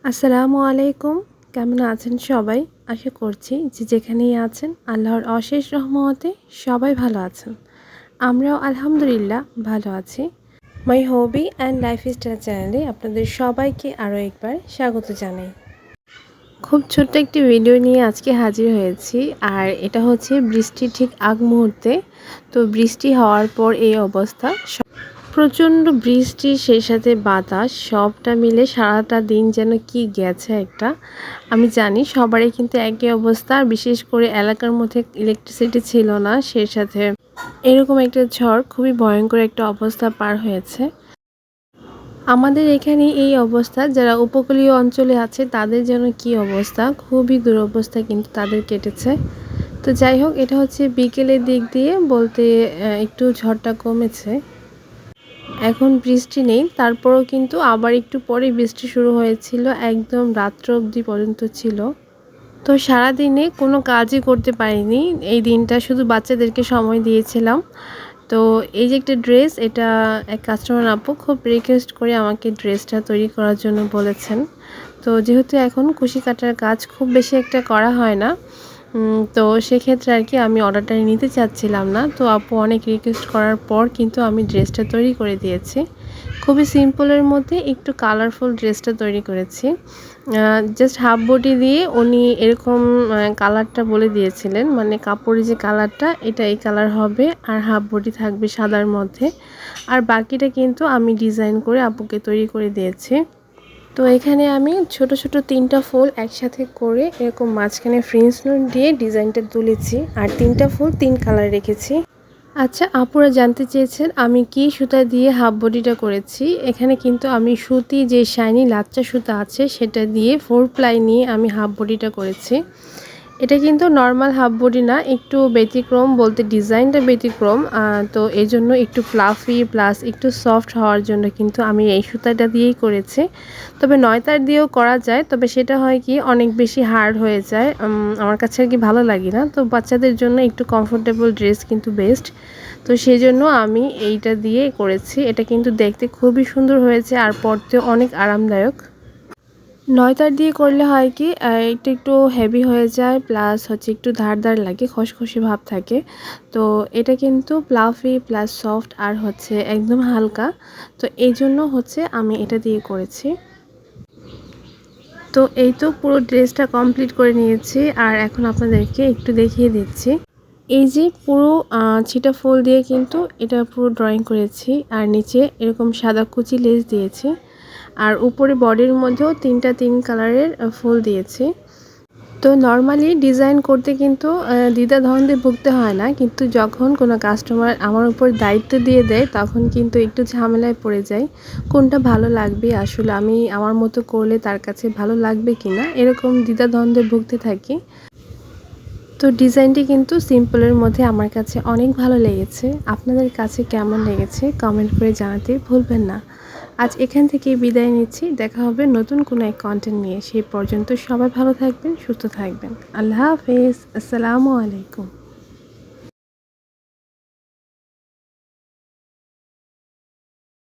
আসসালামু আলাইকুম। কেমন আছেন সবাই? আশা করছি যে যেখানেই আছেন আল্লাহর অশেষ রহমতে সবাই ভালো আছেন। আমরাও আলহামদুলিল্লাহ ভালো আছি। মাই হবি অ্যান্ড লাইফস্টাইল চ্যানেলে আপনাদের সবাইকে আরও একবার স্বাগত জানাই। খুব ছোট্ট একটি ভিডিও নিয়ে আজকে হাজির হয়েছি, আর এটা হচ্ছে বৃষ্টির ঠিক আগ মুহূর্তে। তো বৃষ্টি হওয়ার পর এই অবস্থা। প্রচণ্ড বৃষ্টি, সেই সাথে বাতাস, সবটা মিলে সারাটা দিন যেন কি গেছে একটা। আমি জানি সবারই কিন্তু একই অবস্থা, বিশেষ করে এলাকার মধ্যে ইলেকট্রিসিটি ছিল না, সেই সাথে এরকম একটা ঝড়, খুবই ভয়ঙ্কর একটা অবস্থা পার হয়েছে। আমাদের এখানে এই অবস্থা, যারা উপকূলীয় অঞ্চলে আছে তাদের যেন কি অবস্থা, খুবই দুরবস্থা কিন্তু তাদের কেটেছে। তো যাই হোক, এটা হচ্ছে বিকেলের দিক দিয়ে বলতে একটু ঝড়টা কমেছে। এখন বৃষ্টি নেই, তারপরও কিন্তু আবার একটু পরে বৃষ্টি শুরু হয়েছিল, একদম রাত্র অবধি পর্যন্ত ছিল। তো সারাদিনে কোনো কাজই করতে পারিনি এই দিনটা, শুধু বাচ্চাদেরকে সময় দিয়েছিলাম। তো এই যে একটা ড্রেস, এটা এক কাস্টমার আপু খুব রিকোয়েস্ট করে আমাকে ড্রেসটা তৈরি করার জন্য বলেছেন। তো যেহেতু এখন কুশি কাটার কাজ খুব বেশি একটা করা হয় না, তো সেক্ষেত্রে আর কি আমি অর্ডারটা নিতে চাচ্ছিলাম না। তো আপু অনেক রিকোয়েস্ট করার পর কিন্তু আমি ড্রেসটা তৈরি করে দিয়েছি। খুবই সিম্পলের মধ্যে একটু কালারফুল ড্রেসটা তৈরি করেছি। জাস্ট হাফ বডি দিয়ে উনি এরকম কালারটা বলে দিয়েছিলেন, মানে কাপড়ের যে কালারটা এটা এই কালার হবে, আর হাফ বডি থাকবে সাদার মধ্যে। আর বাকিটা কিন্তু আমি ডিজাইন করে আপুকে তৈরি করে দিয়েছি। তো এখানে আমি ছোট ছোট 3টা ফুল একসাথে করে এরকম মাঝখানে ফ্রিন্স নোট দিয়ে ডিজাইনটা তুলেছি, আর 3টা ফুল 3 কালার রেখেছি। আচ্ছা, আপুরা জানতে চেয়েছেন আমি কি সুতা দিয়ে হাফ বডিটা করেছি। এখানে কিন্তু আমি সুতি যে শাইনি লাচ্চা সুতা আছে সেটা দিয়ে 4 প্লাই নিয়ে আমি হাফ বডিটা করেছি। এটা কিন্তু নর্মাল হাফ বডি না, একটু ব্যতিক্রম, বলতে ডিজাইনটা ব্যতিক্রম। তো এই জন্য একটু ফ্লাফি প্লাস একটু সফট হওয়ার জন্য কিন্তু আমি এই সুতাটা দিয়েই করেছি। তবে 9 তার দিয়েও করা যায়, তবে সেটা হয় কি অনেক বেশি হার্ড হয়ে যায়, আমার কাছে আর কি ভালো লাগে না। তো বাচ্চাদের জন্য একটু কমফোর্টেবল ড্রেস কিন্তু বেস্ট। তো সেই জন্য আমি এইটা দিয়ে করেছি। এটা কিন্তু দেখতে খুবই সুন্দর হয়েছে, আর পরতেও অনেক আরামদায়ক। 9 তার দিয়ে করলে হয় কি এটা একটু হেভি হয়ে যায়, প্লাস হচ্ছে একটু ধার লাগে, খসখসে ভাব থাকে। তো এটা কিন্তু প্লাফি প্লাস সফট আর হচ্ছে একদম হালকা। তো এই জন্য হচ্ছে আমি এটা দিয়ে করেছি। তো এই তো পুরো ড্রেসটা কমপ্লিট করে নিয়েছি, আর এখন আপনাদেরকে একটু দেখিয়ে দিচ্ছি। এই যে পুরো ছিটা ফুল দিয়ে কিন্তু এটা পুরো ড্রয়িং করেছি, আর নিচে এরকম সাদা কুচি লেস দিয়েছি, আর উপরে বডির মধ্যেও 3টা 3 কালারের ফুল দিয়েছি। তো নর্মালি ডিজাইন করতে কিন্তু দ্বিধাদ্বন্দ্বে ভুগতে হয় না, কিন্তু যখন কোনো কাস্টমার আমার উপর দায়িত্ব দিয়ে দেয় তখন কিন্তু একটু ঝামেলায় পড়ে যাই, কোনটা ভালো লাগবে, আসলে আমি আমার মতো করলে তার কাছে ভালো লাগবে কিনা, এরকম দ্বিধাদ্বন্দ্বে ভুগতে থাকি। তো ডিজাইনটি কিন্তু সিম্পলের মধ্যে আমার কাছে অনেক ভালো লেগেছে। আপনাদের কাছে কেমন লেগেছে কমেন্ট করে জানাতে ভুলবেন না। আজ এখান থেকে বিদায় নিচ্ছি, দেখা হবে নতুন কোনো এক কন্টেন্ট নিয়ে। সেই পর্যন্ত সবাই ভালো থাকবেন, সুস্থ থাকবেন। আল্লাহ হাফেজ, আসসালামু আলাইকুম।